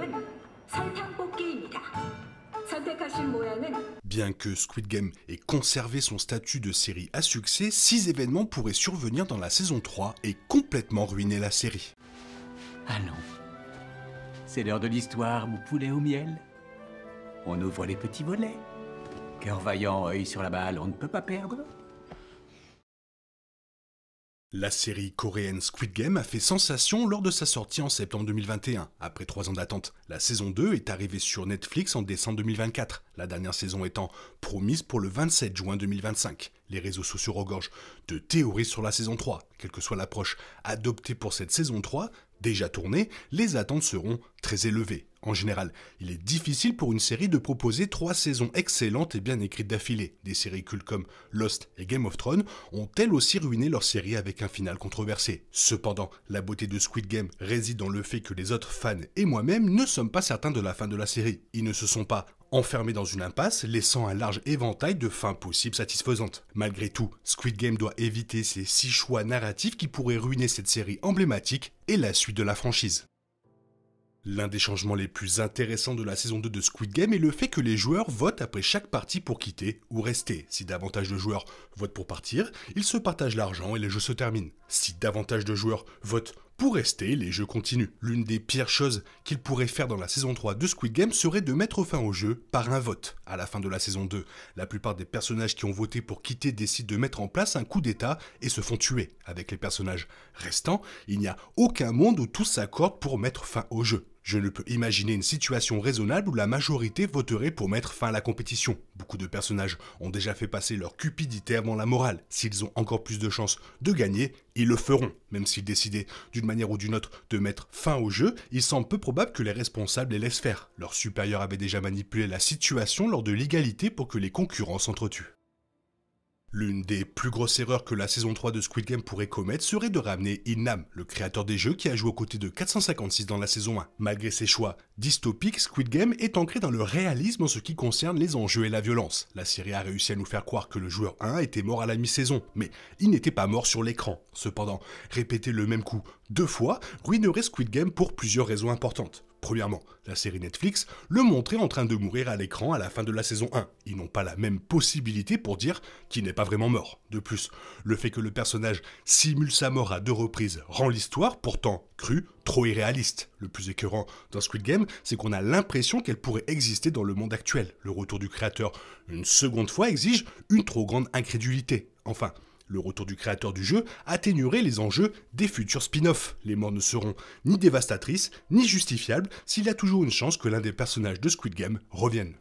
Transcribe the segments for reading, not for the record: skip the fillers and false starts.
게임은 설탕 뽑기입니다. 선택하신 모양은 Bien que Squid Game ait conservé son statut de série à succès, 6 événements pourraient survenir dans la saison 3 et complètement ruiner la série. Allons. C'est l'heure de l'histoire, mon poulet au miel. On ouvre les petits volets. Cœur vaillant, œil sur la balle, on ne peut pas perdre. La série coréenne Squid Game a fait sensation lors de sa sortie en septembre 2021. Après 3 ans d'attente, la saison 2 est arrivée sur Netflix en décembre 2024, la dernière saison étant promise pour le 27 juin 2025. Les réseaux sociaux regorgent de théories sur la saison 3. Quelle que soit l'approche adoptée pour cette saison 3, déjà tournée, les attentes seront très élevées. En général, il est difficile pour une série de proposer 3 saisons excellentes et bien écrites d'affilée. Des séries cultes comme Lost et Game of Thrones ont elles aussi ruiné leur série avec un final controversé. Cependant, la beauté de Squid Game réside dans le fait que les autres fans et moi-même ne sommes pas certains de la fin de la série. Ils ne se sont pas enfermés dans une impasse, laissant un large éventail de fins possibles satisfaisantes. Malgré tout, Squid Game doit éviter ces 6 choix narratifs qui pourraient ruiner cette série emblématique et la suite de la franchise. L'un des changements les plus intéressants de la saison 2 de Squid Game est le fait que les joueurs votent après chaque partie pour quitter ou rester. Si davantage de joueurs votent pour partir, ils se partagent l'argent et les jeux se terminent. Si davantage de joueurs votent pour rester, les jeux continuent. L'une des pires choses qu'ils pourraient faire dans la saison 3 de Squid Game serait de mettre fin au jeu par un vote. À la fin de la saison 2, la plupart des personnages qui ont voté pour quitter décident de mettre en place un coup d'état et se font tuer. Avec les personnages restants, il n'y a aucun monde où tous s'accordent pour mettre fin au jeu. Je ne peux imaginer une situation raisonnable où la majorité voterait pour mettre fin à la compétition. Beaucoup de personnages ont déjà fait passer leur cupidité avant la morale. S'ils ont encore plus de chances de gagner, ils le feront. Même s'ils décidaient d'une manière ou d'une autre de mettre fin au jeu, il semble peu probable que les responsables les laissent faire. Leurs supérieurs avaient déjà manipulé la situation lors de l'égalité pour que les concurrents s'entretuent. L'une des plus grosses erreurs que la saison 3 de Squid Game pourrait commettre serait de ramener In-Nam, le créateur des jeux qui a joué aux côtés de 456 dans la saison 1. Malgré ses choix dystopiques, Squid Game est ancré dans le réalisme en ce qui concerne les enjeux et la violence. La série a réussi à nous faire croire que le joueur 1 était mort à la mi-saison, mais il n'était pas mort sur l'écran. Cependant, répéter le même coup 2 fois ruinerait Squid Game pour plusieurs raisons importantes. Premièrement, la série Netflix le montrait en train de mourir à l'écran à la fin de la saison 1. Ils n'ont pas la même possibilité pour dire qu'il n'est pas vraiment mort. De plus, le fait que le personnage simule sa mort à 2 reprises rend l'histoire, pourtant crue, trop irréaliste. Le plus écœurant dans Squid Game, c'est qu'on a l'impression qu'elle pourrait exister dans le monde actuel. Le retour du créateur une seconde fois exige une trop grande incrédulité. Enfin, le retour du créateur du jeu atténuerait les enjeux des futurs spin-offs. Les morts ne seront ni dévastatrices, ni justifiables s'il y a toujours une chance que l'un des personnages de Squid Game revienne.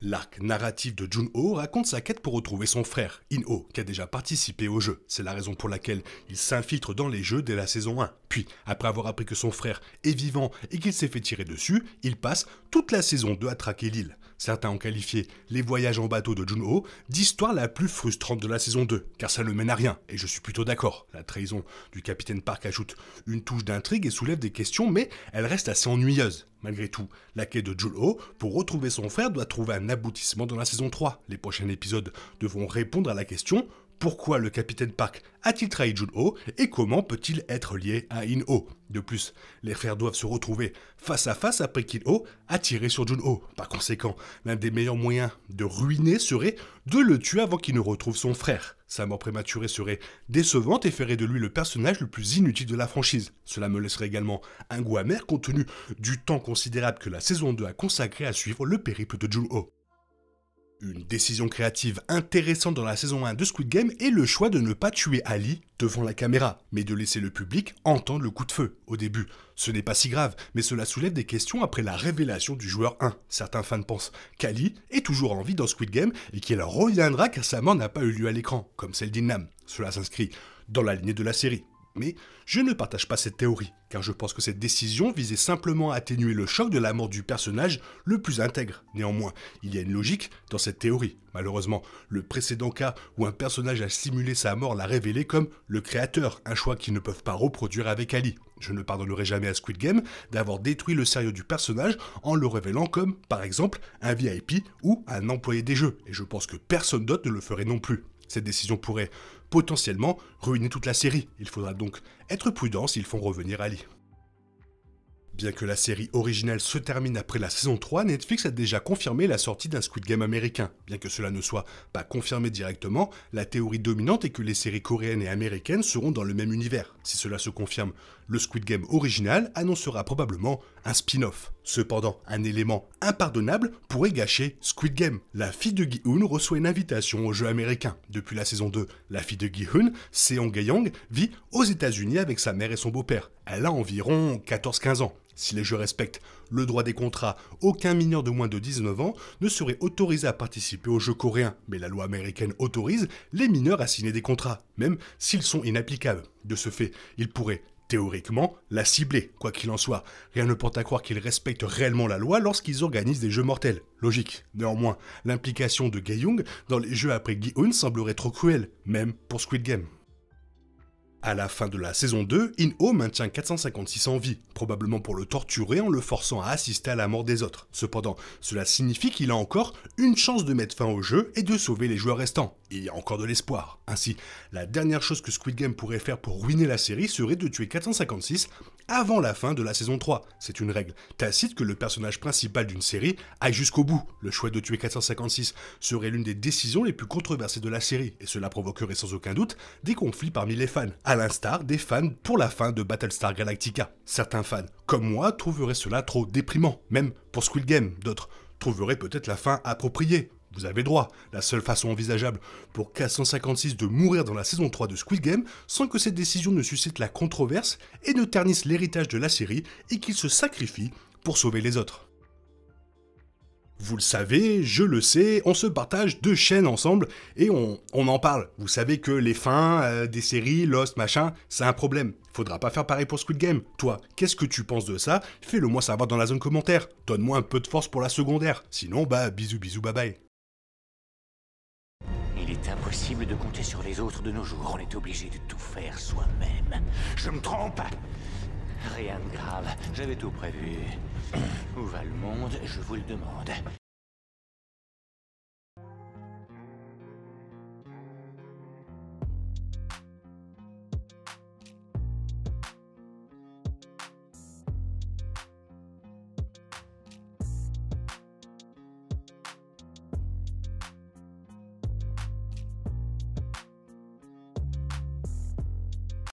L'arc narratif de Jun-ho raconte sa quête pour retrouver son frère, In-ho, qui a déjà participé au jeu. C'est la raison pour laquelle il s'infiltre dans les jeux dès la saison 1. Puis, après avoir appris que son frère est vivant et qu'il s'est fait tirer dessus, il passe toute la saison 2 à traquer l'île. Certains ont qualifié les voyages en bateau de Jun-ho d'histoire la plus frustrante de la saison 2, car ça ne mène à rien, et je suis plutôt d'accord. La trahison du capitaine Park ajoute une touche d'intrigue et soulève des questions, mais elle reste assez ennuyeuse. Malgré tout, la quête de Jun-ho pour retrouver son frère doit trouver un aboutissement dans la saison 3. Les prochains épisodes devront répondre à la question: pourquoi le capitaine Park a-t-il trahi Jun-ho et comment peut-il être lié à In-ho? De plus, les frères doivent se retrouver face à face après qu'In-ho a tiré sur Jun-ho. Par conséquent, l'un des meilleurs moyens de ruiner serait de le tuer avant qu'il ne retrouve son frère. Sa mort prématurée serait décevante et ferait de lui le personnage le plus inutile de la franchise. Cela me laisserait également un goût amer compte tenu du temps considérable que la saison 2 a consacré à suivre le périple de Jun-ho. Une décision créative intéressante dans la saison 1 de Squid Game est le choix de ne pas tuer Ali devant la caméra, mais de laisser le public entendre le coup de feu. Au début, ce n'est pas si grave, mais cela soulève des questions après la révélation du joueur 1. Certains fans pensent qu'Ali est toujours en vie dans Squid Game et qu'il reviendra car sa mort n'a pas eu lieu à l'écran, comme celle d'In-Nam. Cela s'inscrit dans la lignée de la série. Mais je ne partage pas cette théorie, car je pense que cette décision visait simplement à atténuer le choc de la mort du personnage le plus intègre. Néanmoins, il y a une logique dans cette théorie. Malheureusement, le précédent cas où un personnage a simulé sa mort l'a révélé comme le créateur, un choix qu'ils ne peuvent pas reproduire avec Ali. Je ne pardonnerai jamais à Squid Game d'avoir détruit le sérieux du personnage en le révélant comme, par exemple, un VIP ou un employé des jeux, et je pense que personne d'autre ne le ferait non plus. Cette décision pourrait potentiellement ruiner toute la série. Il faudra donc être prudent s'ils font revenir Ali. Bien que la série originale se termine après la saison 3, Netflix a déjà confirmé la sortie d'un Squid Game américain. Bien que cela ne soit pas confirmé directement, la théorie dominante est que les séries coréennes et américaines seront dans le même univers. Si cela se confirme, le Squid Game original annoncera probablement un spin-off. Cependant, un élément impardonnable pourrait gâcher Squid Game. La fille de Gi-hun reçoit une invitation au jeu américain. Depuis la saison 2, la fille de Gi-hun, Seong Ga-young, vit aux États-Unis avec sa mère et son beau-père. Elle a environ 14-15 ans. Si les jeux respectent le droit des contrats, aucun mineur de moins de 19 ans ne serait autorisé à participer aux jeux coréens. Mais la loi américaine autorise les mineurs à signer des contrats, même s'ils sont inapplicables. De ce fait, ils pourraient théoriquement la cibler. Quoi qu'il en soit, rien ne porte à croire qu'ils respectent réellement la loi lorsqu'ils organisent des jeux mortels. Logique. Néanmoins, l'implication de Ga-young dans les jeux après Gi-hun semblerait trop cruelle, même pour Squid Game. À la fin de la saison 2, In-ho maintient 456 en vie, probablement pour le torturer en le forçant à assister à la mort des autres. Cependant, cela signifie qu'il a encore une chance de mettre fin au jeu et de sauver les joueurs restants. Il y a encore de l'espoir. Ainsi, la dernière chose que Squid Game pourrait faire pour ruiner la série serait de tuer 456 avant la fin de la saison 3. C'est une règle tacite que le personnage principal d'une série aille jusqu'au bout. Le choix de tuer 456 serait l'une des décisions les plus controversées de la série, et cela provoquerait sans aucun doute des conflits parmi les fans, à l'instar des fans pour la fin de Battlestar Galactica. Certains fans, comme moi, trouveraient cela trop déprimant, même pour Squid Game. D'autres trouveraient peut-être la fin appropriée. Vous avez droit, la seule façon envisageable pour 456 de mourir dans la saison 3 de Squid Game sans que cette décision ne suscite la controverse et ne ternisse l'héritage de la série et qu'il se sacrifie pour sauver les autres. Vous le savez, je le sais, on se partage 2 chaînes ensemble et on en parle. Vous savez que les fins des séries, Lost, machin, c'est un problème. Faudra pas faire pareil pour Squid Game. Toi, qu'est-ce que tu penses de ça? Fais-le moi savoir dans la zone commentaire. Donne-moi un peu de force pour la secondaire. Sinon, bisous bisous, bye bye. Il est impossible de compter sur les autres de nos jours. On est obligé de tout faire soi-même. Je me trompe? Rien de grave. J'avais tout prévu. Où va le monde? Je vous le demande.